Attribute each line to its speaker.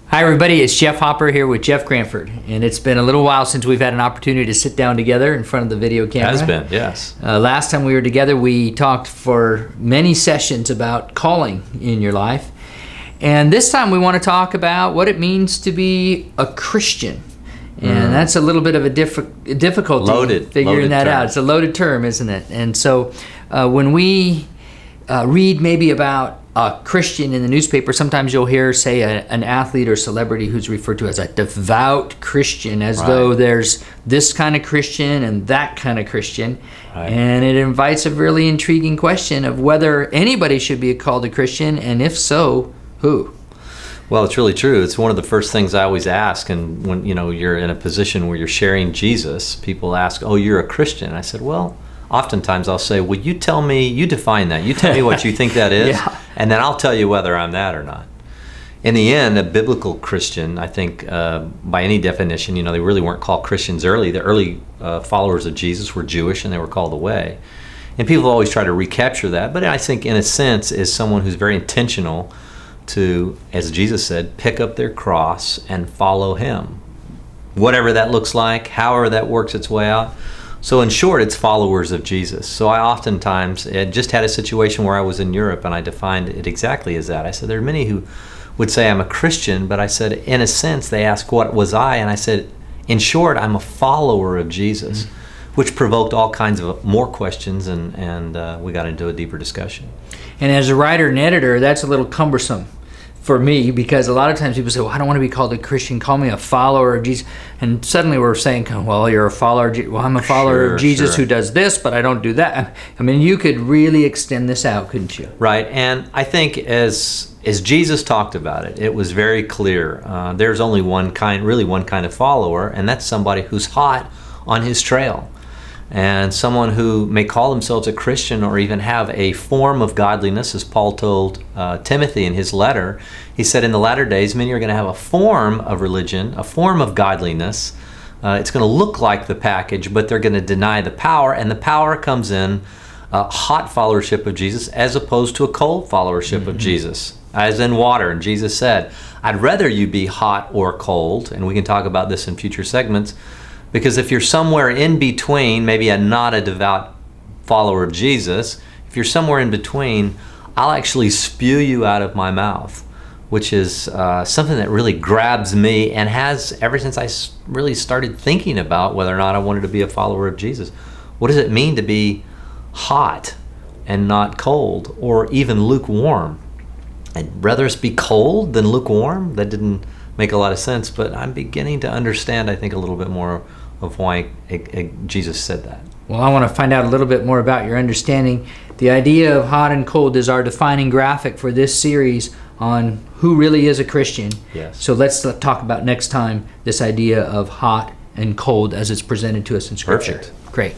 Speaker 1: Hi everybody, it's Jeff Hopper here with Jeff Cranford, and it's been a little while since we've had an opportunity to sit down together in front of the video camera.
Speaker 2: Has been, yes.
Speaker 1: Last time we were together, we talked for many sessions about calling in your life, and this time we want to talk about what it means to be a Christian, and that's a little bit of a difficulty figuring that out. It's a loaded term, isn't it? And so when we read maybe about a Christian in the newspaper, sometimes you'll hear, say, an athlete or celebrity who's referred to as a devout Christian, as though there's this kind of Christian and that kind of Christian. Right. And it invites a really intriguing question of whether anybody should be called a Christian, and if so, who?
Speaker 2: Well, it's really true. It's one of the first things I always ask, and when you're in a position where you're sharing Jesus, people ask, "Oh, you're a Christian?" I said, "Well, oftentimes I'll say, well, you tell me, you define that. You tell me what you think that is, and then I'll tell you whether I'm that or not." In the end, a biblical Christian, I think, by any definition, they really weren't called Christians early. The early followers of Jesus were Jewish, and they were called the Way. And people always try to recapture that, but I think, in a sense, is someone who's very intentional to, as Jesus said, pick up their cross and follow Him. Whatever that looks like, however that works its way out. So in short, it's followers of Jesus. So I oftentimes just had a situation where I was in Europe, and I defined it exactly as that. I said, there are many who would say I'm a Christian, but I said, in a sense, they ask, what was I? And I said, in short, I'm a follower of Jesus, which provoked all kinds of more questions, and we got into a deeper discussion.
Speaker 1: And as a writer and editor, that's a little cumbersome for me, because a lot of times people say, well, I don't want to be called a Christian, call me a follower of Jesus. And suddenly we're saying, well, you're a follower of Jesus. Well, I'm a follower of Jesus who does this, but I don't do that. I mean, you could really extend this out, couldn't you?
Speaker 2: Right, and I think as Jesus talked about it, it was very clear. There's only one kind of follower, and that's somebody who's hot on His trail. And someone who may call themselves a Christian or even have a form of godliness, as Paul told Timothy in his letter. He said, in the latter days, many are going to have a form of religion, a form of godliness. It's going to look like the package, but they're going to deny the power, and the power comes in hot followership of Jesus as opposed to a cold followership of Jesus, as in water. And Jesus said, I'd rather you be hot or cold, and we can talk about this in future segments, because if you're somewhere in between, maybe not a devout follower of Jesus, if you're somewhere in between, I'll actually spew you out of my mouth, which is something that really grabs me and has ever since I really started thinking about whether or not I wanted to be a follower of Jesus. What does it mean to be hot and not cold, or even lukewarm? I'd rather us be cold than lukewarm. That didn't make a lot of sense, but I'm beginning to understand, I think, a little bit more of why Jesus said that.
Speaker 1: Well, I want to find out a little bit more about your understanding. The idea of hot and cold is our defining graphic for this series on who really is a Christian.
Speaker 2: Yes.
Speaker 1: So let's talk about next time this idea of hot and cold as it's presented to us in Scripture.
Speaker 2: Perfect.
Speaker 1: Great.